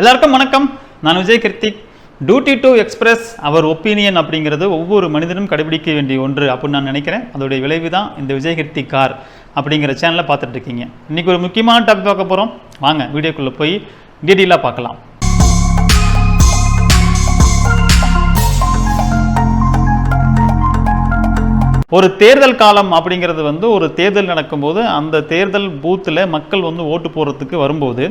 எல்லாருக்கும் வணக்கம். நான் Vijay Kiruthik. Duty to express our opinion அப்படிங்கிறது ஒவ்வொரு மனிதனும் கடைபிடிக்க வேண்டிய ஒன்று அப்படின்னு நான் நினைக்கிறேன். அதோடைய விளைவு தான் இந்த விஜய் கிருத்திக் கார் அப்படிங்கிற சேனலை பார்த்துட்டு இருக்கீங்க. இன்றைக்கி ஒரு முக்கியமான டாபிக் பார்க்க போகிறோம். வாங்க வீடியோக்குள்ளே போய் டீட்டெயிலாக பார்க்கலாம். ஒரு தேர்தல் காலம் அப்படிங்கிறது ஒரு தேர்தல் நடக்கும்போது அந்த தேர்தல் பூத்தில் மக்கள் ஓட்டு போடுறதுக்கு வரும்போது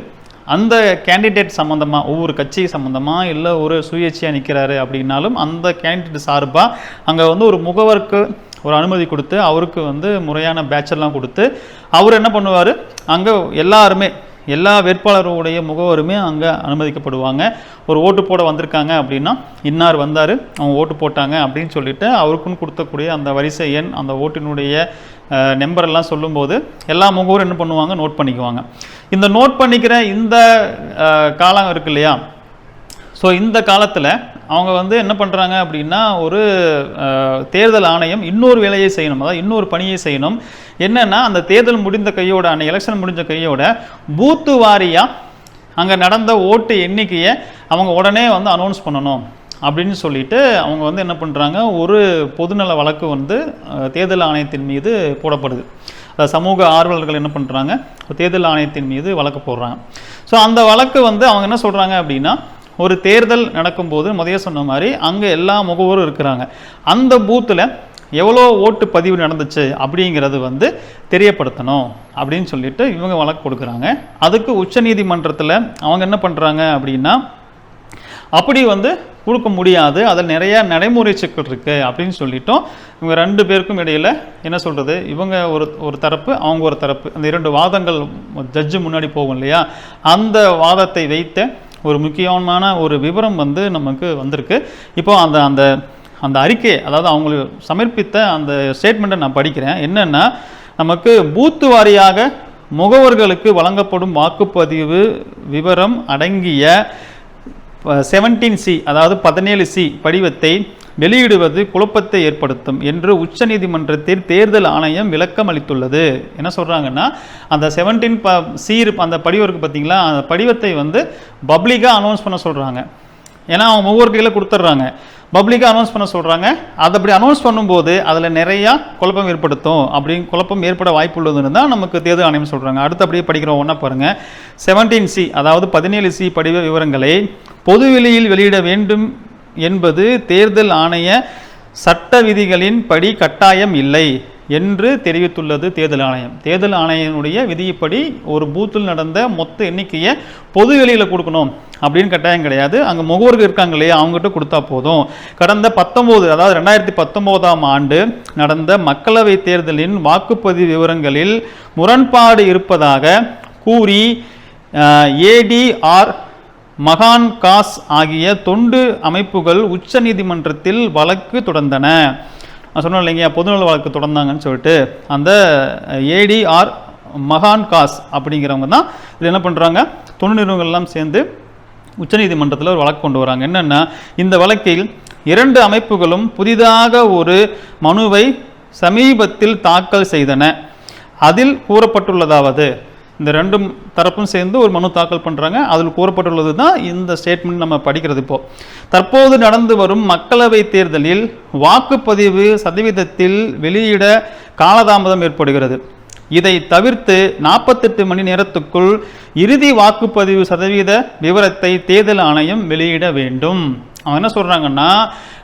அந்த கேண்டிடேட் சம்மந்தமாக ஒவ்வொரு கட்சி சம்மந்தமாக இல்லை ஒரு சுயேட்சையாக நிற்கிறாரு அப்படின்னாலும் அந்த கேண்டிடேட் சார்பாக அங்கே ஒரு முகவருக்கு ஒரு அனுமதி கொடுத்து அவருக்கு முறையான பேட்செல்லாம் கொடுத்து அவர் என்ன பண்ணுவார், அங்கே எல்லா வேட்பாளருடைய முகவருமே அங்கே அனுமதிக்கப்படுவாங்க. ஒரு ஓட்டு போட வந்திருக்காங்க அப்படின்னா இன்னார் வந்தார், அவங்க ஓட்டு போட்டாங்க அப்படின்னு சொல்லிட்டு அவருக்குன்னு கொடுத்தக்கூடிய அந்த வரிசை எண் அந்த ஓட்டினுடைய நம்பரெல்லாம் சொல்லும்போது எல்லா முகவரும் என்ன பண்ணுவாங்க, நோட் பண்ணிக்குவாங்க. இந்த நோட் பண்ணிக்கிற இந்த காலம் இருக்கு இல்லையா, ஸோ இந்த காலத்தில் அவங்க என்ன பண்ணுறாங்க அப்படின்னா ஒரு தேர்தல் ஆணையம் இன்னொரு வேலையை செய்யணும், அதாவது இன்னொரு பணியை செய்யணும். என்னென்னா அந்த தேர்தல் முடிந்த கையோட அந்த எலெக்ஷன் முடிஞ்ச கையோட பூத்து வாரியாக அங்கே நடந்த ஓட்டு எண்ணிக்கையை அவங்க உடனே அனௌன்ஸ் பண்ணணும் அப்படின்னு சொல்லிட்டு அவங்க என்ன பண்ணுறாங்க, ஒரு பொதுநல வழக்கு தேர்தல் ஆணையத்தின் மீது போடப்படுது. சமூக ஆர்வலர்கள் என்ன பண்ணுறாங்க, தேர்தல் ஆணையத்தின் மீது வழக்கு போடுறாங்க. ஸோ அந்த வழக்கு அவங்க என்ன சொல்கிறாங்க அப்படின்னா, ஒரு தேர்தல் நடக்கும்போது முதல்ல சொன்ன மாதிரி அங்கே எல்லா முகவரும் இருக்கிறாங்க, அந்த பூத்தில் எவ்வளோ ஓட்டு பதிவு நடந்துச்சு அப்படிங்கிறது தெரியப்படுத்தணும் அப்படின்னு சொல்லிட்டு இவங்க வழக்கு கொடுக்குறாங்க. அதுக்கு உச்சநீதிமன்றத்தில் அவங்க என்ன பண்ணுறாங்க அப்படின்னா, அப்படி கொடுக்க முடியாது, அதில் நிறையா நடைமுறை சிக்கல் இருக்குது அப்படின்னு சொல்லிட்டோம். இவங்க ரெண்டு பேருக்கும் இடையில் என்ன சொல்கிறது, இவங்க ஒரு தரப்பு அவங்க ஒரு தரப்பு, அந்த இரண்டு வாதங்கள் ஜட்ஜு முன்னாடி போகும் இல்லையா, அந்த வாதத்தை வைத்த ஒரு முக்கியமான ஒரு விவரம் நமக்கு வந்திருக்கு. இப்போ அந்த அந்த அறிக்கையை, அதாவது அவங்களுக்கு சமர்ப்பித்த அந்த ஸ்டேட்மெண்ட்டை நான் படிக்கிறேன். என்னென்னா, நமக்கு பூத்து வாரியாக முகவர்களுக்கு வழங்கப்படும் வாக்குப்பதிவு விவரம் அடங்கிய 17C அதாவது 17C படிவத்தை வெளியிடுவது குழப்பத்தை ஏற்படுத்தும் என்று உச்சநீதிமன்றத்தில் தேர்தல் ஆணையம் விளக்கம் அளித்துள்ளது. என்ன சொல்கிறாங்கன்னா, அந்த 17C அந்த படிவம் இருக்குது பார்த்தீங்களா, அந்த படிவத்தை பப்ளிக்காக அனௌன்ஸ் பண்ண சொல்கிறாங்க. ஏன்னா அவங்க ஒவ்வொரு கையில் கொடுத்துட்றாங்க, பப்ளிக்காக அனௌன்ஸ் பண்ண சொல்கிறாங்க. அதை அப்படி அனௌன்ஸ் பண்ணும்போது அதில் நிறையா குழப்பம் ஏற்படுத்தும், குழப்பம் ஏற்பட வாய்ப்பு உள்ளதுன்னு தான் நமக்கு தேர்தல் ஆணையம் சொல்கிறாங்க. அடுத்து அப்படியே படிக்கிறோம், ஒன்றா பாருங்கள். 17C அதாவது 17C படிவ விவரங்களை பொதுவெளியில் வெளியிட வேண்டும் என்பது தேர்தல் ஆணைய சட்ட விதிகளின் படி கட்டாயம் இல்லை என்று தெரிவித்துள்ளது தேர்தல் ஆணையம். தேர்தல் ஆணையனுடைய விதிப்படி ஒரு பூத்தில் நடந்த மொத்த எண்ணிக்கையை பொது வெளியில் கொடுக்கணும் அப்படின்னு கட்டாயம் கிடையாது. அங்கே முகவர்கள் இருக்காங்க இல்லையா, அவங்ககிட்ட கொடுத்தா போதும். கடந்த 2019ஆம் ஆண்டு நடந்த மக்களவை தேர்தலின் வாக்குப்பதிவு விவரங்களில் முரண்பாடு இருப்பதாக கூறி ADR மகான் காஸ் ஆகிய தொண்டு அமைப்புகள் உச்ச நீதிமன்றத்தில் வழக்கு தொடர்ந்தன. நான் சொன்னேன் இல்லைங்க, பொதுநல வழக்கு தொடர்ந்தாங்கன்னு சொல்லிட்டு அந்த ADR மகான் காஸ் அப்படிங்கிறவங்க தான் இது என்ன பண்ணுறாங்க, தொண்டு நிறுவனங்கள்லாம் சேர்ந்து உச்சநீதிமன்றத்தில் ஒரு வழக்கு கொண்டு வராங்க. என்னென்னா, இந்த வழக்கில் 2 அமைப்புகளும் புதிதாக ஒரு மனுவை சமீபத்தில் தாக்கல் செய்தன. அதில் கூறப்பட்டுள்ளதாவது, இந்த 2 தரப்பும் சேர்ந்து ஒரு மனு தாக்கல் பண்ணுறாங்க. அதில் கூறப்பட்டுள்ளது தான் இந்த ஸ்டேட்மெண்ட் நம்ம படிக்கிறது. இப்போ தற்போது நடந்து வரும் மக்களவை தேர்தலில் வாக்குப்பதிவு சதவீதத்தில் வெளியிட காலதாமதம் ஏற்படுகிறது. இதை தவிர்த்து 48 மணி நேரத்துக்குள் இறுதி வாக்குப்பதிவு சதவீத விவரத்தை தேர்தல் ஆணையம் வெளியிட வேண்டும். அவங்க என்ன சொல்கிறாங்கன்னா,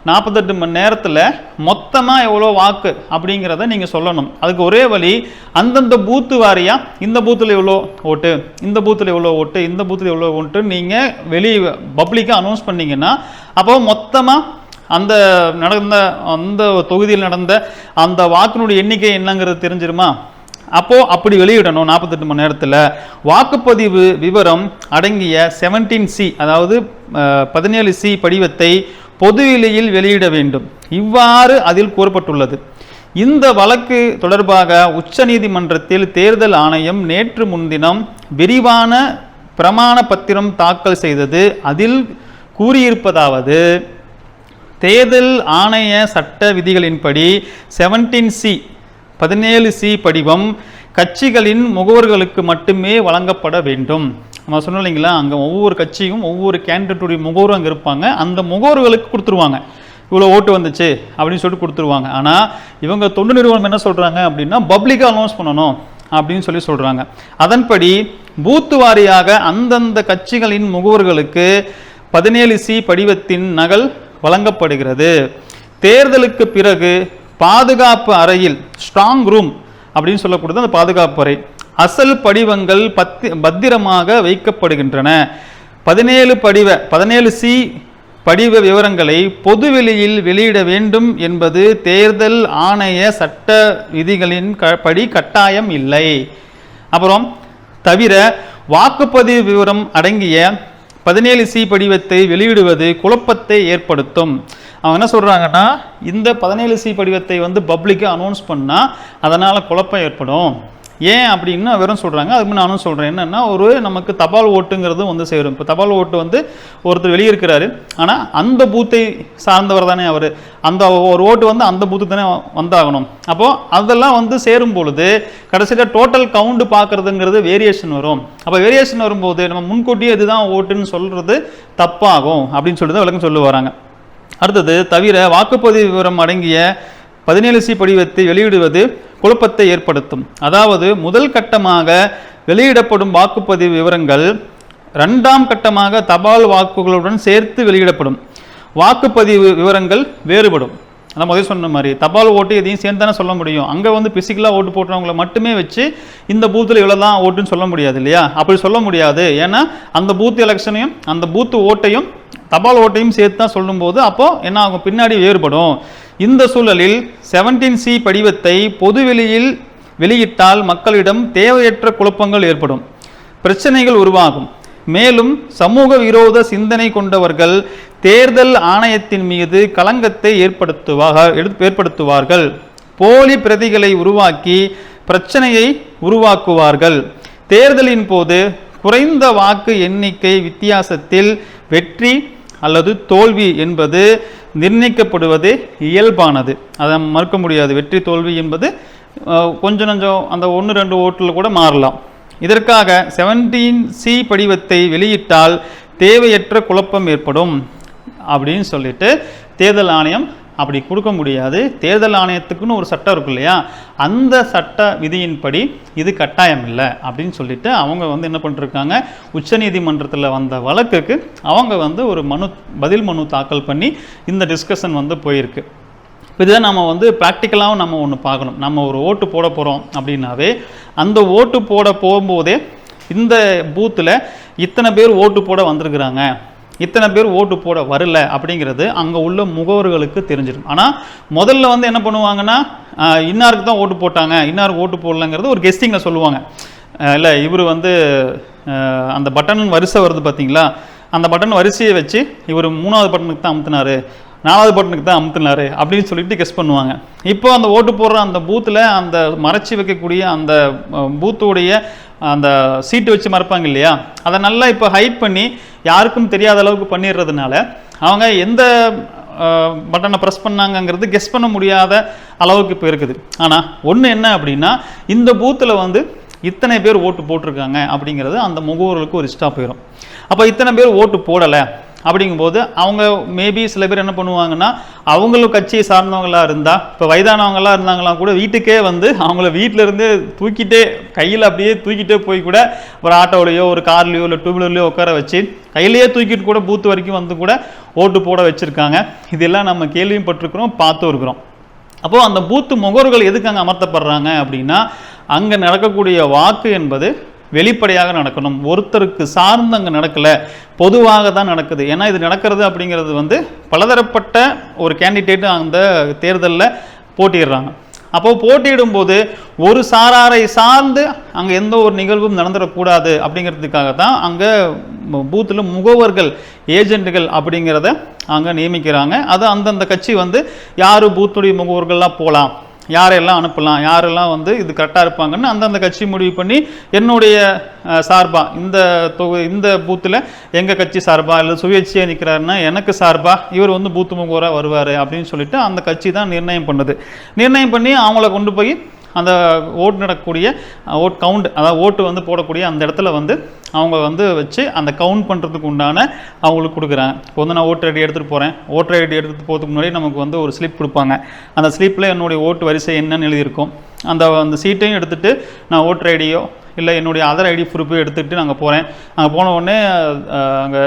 48 மணி நேரத்தில் மொத்தமாக எவ்வளோ வாக்கு அப்படிங்கிறத நீங்கள் சொல்லணும். அதுக்கு ஒரே வழி, அந்தந்த பூத்து வாரியாக இந்த பூத்தில் எவ்வளோ ஓட்டு, இந்த பூத்தில் எவ்வளோ ஓட்டு, இந்த பூத்தில் எவ்வளோ ஓட்டு நீங்கள் பப்ளிக்காக அனௌன்ஸ் பண்ணிங்கன்னா அப்போ மொத்தமாக அந்த தொகுதியில் நடந்த அந்த வாக்கினுடைய எண்ணிக்கை என்னங்கிறது தெரிஞ்சிருமா. அப்போது அப்படி வெளியிடணும். 48 மணி நேரத்தில் வாக்குப்பதிவு விவரம் அடங்கிய 17C அதாவது 17C படிவத்தை பொதுவெளியில் வெளியிட வேண்டும். இவ்வாறு அதில் கூறப்பட்டுள்ளது. இந்த வழக்கு தொடர்பாக உச்சநீதிமன்றத்தில் தேர்தல் ஆணையம் நேற்று முன்தினம் விரிவான பிரமாண பத்திரம் தாக்கல் செய்தது. அதில் கூறியிருப்பதாவது, தேர்தல் ஆணைய சட்ட விதிகளின்படி 17C படிவம் கட்சிகளின் முகவர்களுக்கு மட்டுமே வழங்கப்பட வேண்டும். நம்ம சொன்னோம் இல்லைங்களா, அங்கே ஒவ்வொரு கட்சியும் ஒவ்வொரு கேண்டிடேட்டுடைய முகவரும் அங்கே இருப்பாங்க. அந்த முகவர்களுக்கு கொடுத்துருவாங்க, இவ்வளோ ஓட்டு வந்துச்சு அப்படின்னு சொல்லிட்டு கொடுத்துருவாங்க. ஆனால் இவங்க தொண்டு நிறுவனம் என்ன சொல்கிறாங்க அப்படின்னா, பப்ளிக்காக அனௌன்ஸ் பண்ணணும் அப்படின்னு சொல்லி சொல்கிறாங்க. அதன்படி பூத்து வாரியாக அந்தந்த கட்சிகளின் முகவர்களுக்கு 17C படிவத்தின் நகல் வழங்கப்படுகிறது. தேர்தலுக்கு பிறகு பாதுகாப்பு அறையில், ஸ்ட்ராங் ரூம் அப்படின்னு சொல்லக்கூடியது அந்த பாதுகாப்பு அறை, அசல் படிவங்கள் பத்திரமாக வைக்கப்படுகின்றன. 17C படிவ விவரங்களை பொதுவெளியில் வெளியிட வேண்டும் என்பது தேர்தல் ஆணைய சட்ட விதிகளின் படி கட்டாயம் இல்லை. அப்புறம் தவிர வாக்குப்பதிவு விவரம் அடங்கிய 17C படிவத்தை வெளியிடுவது குழப்பத்தை ஏற்படுத்தும். அவங்க என்ன சொல்கிறாங்கன்னா, இந்த 17C படிவத்தை வந்து பப்ளிக்காக அனௌன்ஸ் பண்ணால் அதனால் குழப்பம் ஏற்படும். ஏன் அப்படின்னு வெறும் சொல்கிறாங்க. அதுக்கு நானும் சொல்கிறேன். என்னென்னா, ஒரு நமக்கு தபால் ஓட்டுங்கிறது வந்து சேரும். இப்போ தபால் ஓட்டு வந்து ஒருத்தர் வெளியிருக்கிறாரு, ஆனால் அந்த பூத்தை சார்ந்தவர் தானே அவர், அந்த ஒரு ஓட்டு வந்து அந்த பூத்து தானே வந்தாகணும். அப்போது அதெல்லாம் வந்து சேரும் பொழுது கடைசியில் டோட்டல் கவுண்டு பார்க்குறதுங்கிறது வேரியேஷன் வரும். அப்போ வேரியேஷன் வரும்போது நம்ம முன்கூட்டியே இதுதான் ஓட்டுன்னு சொல்கிறது தப்பாகும் அப்படின்னு சொல்லிட்டு விளக்கம் சொல்லி வராங்க. அடுத்தது தவிர வாக்குப்பதிவு விவரம் அடங்கிய 17C படிவத்தை வெளியிடுவது குழப்பத்தை ஏற்படுத்தும். அதாவது முதல் கட்டமாக வெளியிடப்படும் வாக்குப்பதிவு விவரங்கள் 2ஆம் கட்டமாக தபால் வாக்குகளுடன் சேர்த்து வெளியிடப்படும். வாக்குப்பதிவு விவரங்கள் வேறுபடும். அதான் முதல் சொன்ன மாதிரி தபால் ஓட்டு எதையும் சேர்ந்து தானே சொல்ல முடியும். அங்கே வந்து பிசிக்கலாக ஓட்டு போட்டுறவங்களை மட்டுமே வச்சு இந்த பூத்தில் இவ்வளோ தான் ஓட்டுன்னு சொல்ல முடியாது இல்லையா? அப்படி சொல்ல முடியாது. ஏன்னா அந்த பூத் எலெக்ஷனையும் அந்த பூத்து ஓட்டையும் தபால் ஓட்டையும் சேர்த்து தான் சொல்லும்போது அப்போது என்ன ஆகும், பின்னாடி வேறுபடும். இந்த சூழலில் 17C படிவத்தை பொதுவெளியில் வெளியிட்டால் மக்களிடம் தேவையற்ற குழப்பங்கள் ஏற்படும், பிரச்சனைகள் உருவாகும். மேலும் சமூக விரோத சிந்தனை கொண்டவர்கள் தேர்தல் ஆணையத்தின் மீது களங்கத்தை ஏற்படுத்துவார்கள். போலி பிரதிகளை உருவாக்கி பிரச்சனையை உருவாக்குவார்கள். தேர்தலின் போது குறைந்த வாக்கு எண்ணிக்கை வித்தியாசத்தில் வெற்றி அல்லது தோல்வி என்பது நிர்ணயிக்கப்படுவது இயல்பானது. அதை மறுக்க முடியாது. வெற்றி தோல்வி என்பது கொஞ்சம் அந்த 1-2 ஓட்டில் கூட மாறலாம். இதற்காக 17C படிவத்தை வெளியிட்டால் தேவையற்ற குழப்பம் ஏற்படும் அப்படின்னு சொல்லிட்டு தேர்தல் ஆணையம் அப்படி கொடுக்க முடியாது. தேர்தல் ஆணையத்துக்குன்னு ஒரு சட்டம் இருக்கு இல்லையா, அந்த சட்ட விதியின்படி இது கட்டாயம் இல்லை அப்படின்னு சொல்லிட்டு அவங்க வந்து என்ன பண்ணிருக்காங்க, உச்சநீதிமன்றத்தில் வந்த வழக்குக்கு அவங்க வந்து ஒரு பதில் மனு தாக்கல் பண்ணி இந்த டிஸ்கஷன் வந்து போயிருக்கு. இதுதான் நம்ம வந்து ப்ராக்டிக்கலாகவும் நம்ம ஒன்று பார்க்கணும். நம்ம ஒரு ஓட்டு போட போகிறோம் அப்படின்னாவே அந்த ஓட்டு போட போகும்போதே இந்த பூத்தில் இத்தனை பேர் ஓட்டு போட வந்திருக்கிறாங்க, இத்தனை பேர் ஓட்டு போட வரல அப்படிங்கிறது அங்கே உள்ள முகவர்களுக்கு தெரிஞ்சிடும். ஆனால் முதல்ல வந்து என்ன பண்ணுவாங்கன்னா, இன்னாருக்கு தான் ஓட்டு போட்டாங்க, இன்னாருக்கு ஓட்டு போடலங்கிறது ஒரு கெஸ்டிங்கில் சொல்லுவாங்க. இல்லை இவர் வந்து அந்த பட்டன் வரிசை வருது பார்த்தீங்களா, அந்த பட்டன் வரிசையை வச்சு இவர் 3வது பட்டனுக்கு தான் அமுத்தினார், 4வது பட்டனுக்கு தான் அமுத்தினார் அப்படின்னு சொல்லிட்டு கெஸ் பண்ணுவாங்க. இப்போ அந்த ஓட்டு போடுற அந்த பூத்தில் அந்த மறைச்சி வைக்கக்கூடிய அந்த பூத்துடைய அந்த சீட்டு வச்சு மறைப்பாங்க இல்லையா, அதை நல்லா இப்போ ஹைட் பண்ணி யாருக்கும் தெரியாத அளவுக்கு பண்ணிடுறதுனால அவங்க எந்த பட்டனை ப்ரெஸ் பண்ணாங்கங்கிறது கெஸ் பண்ண முடியாத அளவுக்கு இப்போ இருக்குது. ஆனால் ஒன்று என்ன அப்படின்னா, இந்த பூத்தில் வந்து இத்தனை பேர் ஓட்டு போட்டிருக்காங்க அப்படிங்கிறது அந்த முகவர்களுக்கு ஒரு இஷ்டா போயிடும். அப்போ இத்தனை பேர் ஓட்டு போடலை அப்படிங்கும்போது அவங்க மேபி சில பேர் என்ன பண்ணுவாங்கன்னா, அவங்களும் கட்சியை சார்ந்தவங்களாக இருந்தால், இப்போ வயதானவங்களாக இருந்தாங்களாம் கூட வீட்டுக்கே வந்து அவங்கள வீட்டிலேருந்து தூக்கிட்டே கையில் அப்படியே தூக்கிட்டே போய் கூட ஒரு ஆட்டோலையோ ஒரு கார்லையோ இல்லை 2 வீலர்லையோ உட்கார வச்சு கையிலேயே தூக்கிட்டு கூட பூத்து வரைக்கும் வந்து கூட ஓட்டு போட வச்சுருக்காங்க. இதெல்லாம் நம்ம கேள்வியும் பட்டிருக்கிறோம், பார்த்தும் இருக்கிறோம். அப்போது அந்த பூத்து முகவர்கள் எதுக்கு அங்கே அமர்த்தப்படுறாங்க அப்படின்னா, அங்கே நடக்கக்கூடிய வாக்கு என்பது வெளிப்படையாக நடக்கணும். ஒருத்தருக்கு சார்ந்து அங்கே நடக்கலை, பொதுவாக தான் நடக்குது. ஏன்னா இது நடக்கிறது அப்படிங்கிறது வந்து பலதரப்பட்ட ஒரு கேண்டிடேட்டு அந்த தேர்தலில் போட்டிடுறாங்க. அப்போது போட்டியிடும்போது ஒரு சாராரை சார்ந்து அங்கே எந்த ஒரு நிகழ்வும் நடந்துடக்கூடாது அப்படிங்கிறதுக்காக தான் அங்கே பூத்தில் முகவர்கள், ஏஜென்ட்டுகள் அப்படிங்கிறத அங்கே நியமிக்கிறாங்க. அது அந்தந்த கட்சி வந்து யார் பூத்துடைய முகவர்கள்லாம் போகலாம், யாரெல்லாம் அனுப்பலாம், யாரெல்லாம் வந்து இது கரெக்டாக இருப்பாங்கன்னு அந்தந்த கட்சி முடிவு பண்ணி என்னுடைய சார்பாக இந்த பூத்தில் எங்கள் கட்சி சார்பாக இல்லை சுயேட்சையாக நிற்கிறாருன்னா எனக்கு சார்பாக இவர் வந்து பூத்து முகவராக வருவார் அப்படின்னு சொல்லிட்டு அந்த கட்சி தான் நிர்ணயம் பண்ணுது. நிர்ணயம் பண்ணி அவங்கள கொண்டு போய் அந்த ஓட்டு நடக்கக்கூடிய ஓட் கவுண்ட், அதாவது ஓட்டு வந்து போடக்கூடிய அந்த இடத்துல வந்து அவங்க வந்து வச்சு அந்த கவுண்ட் பண்ணுறதுக்கு உண்டான அவங்களுக்கு கொடுக்குறாங்க. இப்போ வந்து நான் ஓட்டர் ஐடி எடுத்துகிட்டு போகிறேன், ஓட்டர் ஐடி எடுத்துகிட்டு போகிறதுக்கு முன்னாடி நமக்கு வந்து ஒரு ஸ்லிப் கொடுப்பாங்க. அந்த ஸ்லிப்பில் என்னுடைய ஓட்டு வரிசை என்னன்னு எழுதியிருக்கும். அந்த சீட்டையும் எடுத்துகிட்டு நான் ஓட்டர் ஐடியோ இல்லை என்னுடைய அதர் ஐடி ப்ரூஃபையும் எடுத்துகிட்டு நாங்கள் போகிறேன். அங்கே போன உடனே அங்கே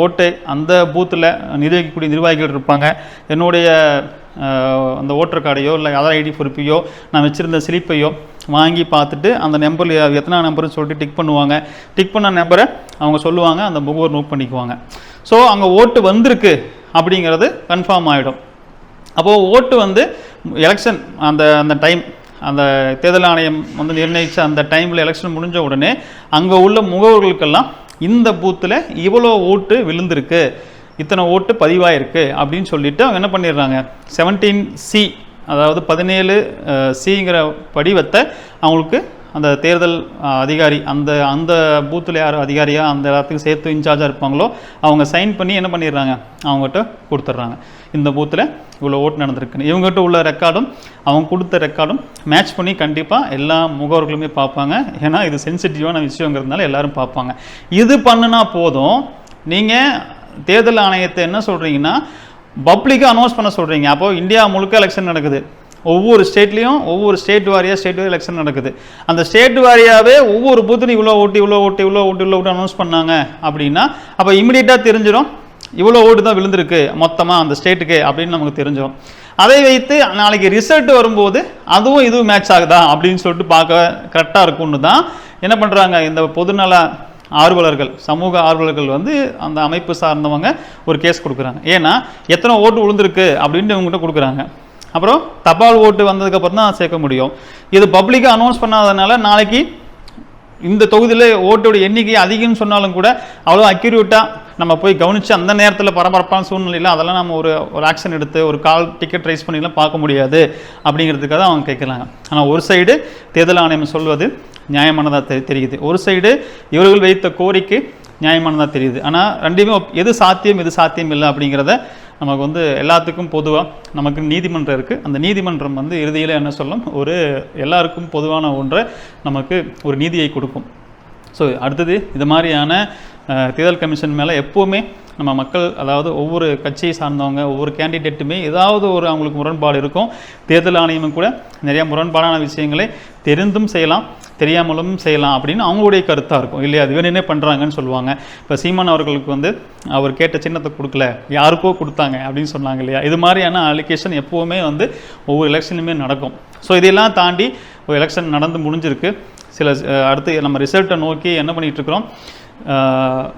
ஓட்டு அந்த பூத்தில் நிர்வகிக்கக்கூடிய நிர்வாகிகள் இருப்பாங்க. என்னுடைய அந்த ஓட்டர் கார்டையோ இல்லை அதர் ஐடி ப்ரூஃபையோ நான் வச்சுருந்த ஸ்லிப்பையோ வாங்கி பார்த்துட்டு அந்த நம்பரில் எத்தனை நம்பர்னு சொல்லிட்டு டிக் பண்ணுவாங்க. டிக் பண்ண நம்பரை அவங்க சொல்லுவாங்க, அந்த முகவர் நோட் பண்ணிக்குவாங்க. ஸோ அங்கே ஓட்டு வந்திருக்கு அப்படிங்கிறது கன்ஃபார்ம் ஆகிடும். அப்போது ஓட்டு வந்து எலெக்ஷன் அந்த டைம், அந்த தேர்தல் ஆணையம் வந்து நிர்ணயித்த அந்த டைமில் எலெக்ஷன் முடிஞ்ச உடனே அங்கே உள்ள முகவர்களுக்கெல்லாம் இந்த பூத்தில் இவ்வளோ ஓட்டு விழுந்திருக்கு, இத்தனை ஓட்டு பதிவாயிருக்கு அப்படின்னு சொல்லிட்டு அவங்க என்ன பண்ணிடுறாங்க, 17C அதாவது 17Cங்கிற படிவத்தை அவங்களுக்கு அந்த தேர்தல் அதிகாரி அந்த பூத்தில் யார் அதிகாரியாக அந்த எல்லாத்துக்கும் சேர்த்து இன்சார்ஜாக இருப்பாங்களோ அவங்க சைன் பண்ணி என்ன பண்ணிடுறாங்க, அவங்ககிட்ட கொடுத்துட்றாங்க. இந்த பூத்தில் இவ்வளோ ஓட்டு நடந்திருக்குன்னு இவங்ககிட்ட உள்ள ரெக்கார்டும் அவங்க கொடுத்த ரெக்கார்டும் மேட்ச் பண்ணி கண்டிப்பாக எல்லா முகவர்களுமே பார்ப்பாங்க. ஏன்னா இது சென்சிட்டிவான விஷயங்கிறதுனால எல்லாரும் பார்ப்பாங்க. இது பண்ணுனா போதும். நீங்கள் தேர்தல் ஆணையத்தை என்ன சொல்கிறீங்கன்னா பப்ளிக்காக அனௌன்ஸ் பண்ண சொல்கிறீங்க. அப்போது இந்தியா முழுக்க எலெக்ஷன் நடக்குது, ஒவ்வொரு ஸ்டேட்லேயும் ஒவ்வொரு ஸ்டேட் வாரியாக எலெக்ஷன் நடக்குது. அந்த ஸ்டேட் வாரியாகவே ஒவ்வொரு பூத்துலையும் இவ்வளோ ஓட்டு அனௌன்ஸ் பண்ணாங்க அப்படின்னா அப்போ இமீடியட்டாக தெரிஞ்சிடும் இவ்வளோ ஓட்டு தான் விழுந்திருக்கு மொத்தமாக அந்த ஸ்டேட்டுக்கு அப்படின்னு நமக்கு தெரிஞ்சிடும். அதை வைத்து நாளைக்கு ரிசல்ட் வரும்போது அதுவும் இதுவும் மேட்ச் ஆகுதா அப்படின்னு சொல்லிட்டு பார்க்க கரெக்டாக இருக்கும்னு தான் என்ன பண்ணுறாங்க, இந்த பொதுநல ஆர்வலர்கள், சமூக ஆர்வலர்கள் வந்து அந்த அமைப்பு சார்ந்தவங்க ஒரு கேஸ் கொடுக்குறாங்க. ஏன்னா எத்தனை ஓட்டு விழுந்திருக்கு அப்படின்ட்டு இவங்ககிட்ட கொடுக்குறாங்க. அப்புறம் தபால் ஓட்டு வந்ததுக்கப்புறம் தான் சேர்க்க முடியும். இது பப்ளிக்காக அனௌன்ஸ் பண்ணாதனால நாளைக்கு இந்த தொகுதியில் ஓட்டோட எண்ணிக்கை அதிகம்னு சொன்னாலும் கூட அவ்வளோ அக்யூரேட்டாக நம்ம போய் கவனித்து அந்த நேரத்தில் பரபரப்பான சூழ்நிலையில் அதெல்லாம் நம்ம ஒரு ஆக்ஷன் எடுத்து ஒரு கால் டிக்கெட் ரைஸ் பண்ணிலாம் பார்க்க முடியாது அப்படிங்கிறதுக்காக அவங்க கேட்குறாங்க. ஆனால் ஒரு சைடு தேர்தல் ஆணையம் சொல்வது நியாயமானதாக தெரியுது, ஒரு சைடு இவர்கள் வைத்த கோரிக்கை நியாயமானதாக தெரியுது. ஆனால் ரெண்டுமே எது சாத்தியம் எது சாத்தியம் இல்லை அப்படிங்கிறத நமக்கு வந்து எல்லாத்துக்கும் பொதுவாக நமக்கு நீதிமன்றம் இருக்குது. அந்த நீதிமன்றம் வந்து இறுதியில் என்ன சொல்லும், ஒரு எல்லாருக்கும் பொதுவான ஒன்றை நமக்கு ஒரு நீதியை கொடுக்கும். ஸோ அடுத்தது இது மாதிரியான தேர்தல் கமிஷன் மேலே எப்போவுமே நம்ம மக்கள், அதாவது ஒவ்வொரு கட்சியை சார்ந்தவங்க ஒவ்வொரு கேண்டிடேட்டுமே ஏதாவது ஒரு அவங்களுக்கு முரண்பாடு இருக்கும். தேர்தல் ஆணையமும் கூட நிறையா முரண்பாடான விஷயங்களை தெரிந்தும் செய்யலாம் தெரியாமலும் செய்யலாம் அப்படின்னு அவங்களுடைய கருத்தாக இருக்கும் இல்லையா. அது வேணுன்னே பண்ணுறாங்கன்னு சொல்லுவாங்க. இப்போ சீமான் அவர்களுக்கு வந்து அவர் கேட்ட சின்னத்தை கொடுக்கல, யாருக்கோ கொடுத்தாங்க அப்படின்னு சொன்னாங்க இல்லையா. இது மாதிரியான அலிகேஷன் எப்போவுமே வந்து ஒவ்வொரு எலெக்ஷனுமே நடக்கும். ஸோ இதெல்லாம் தாண்டி ஒரு எலெக்ஷன் நடந்து முடிஞ்சிருக்கு. சில அடுத்து நம்ம ரிசல்ட்டை நோக்கி என்ன பண்ணிகிட்ருக்குறோம்,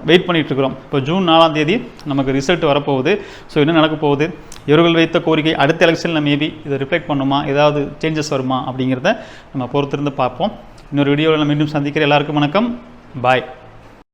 வெயிட் பண்ணிகிட்ருக்குறோம். இப்போ ஜூன் 4ஆம் தேதி நமக்கு ரிசல்ட் வரப்போகுது. ஸோ என்ன நடக்க போகுது, இவர்கள் வைத்த கோரிக்கை அடுத்த எலெக்ஷனில் மேபி இதை ரிஃப்ளெக்ட் பண்ணுமா, ஏதாவது சேஞ்சஸ் வருமா அப்படிங்கிறத நம்ம பொறுத்திருந்து பார்ப்போம். இன்னொரு வீடியோவில் நம்ம மீண்டும் சந்திக்கிற எல்லாருக்கும் வணக்கம், பாய்.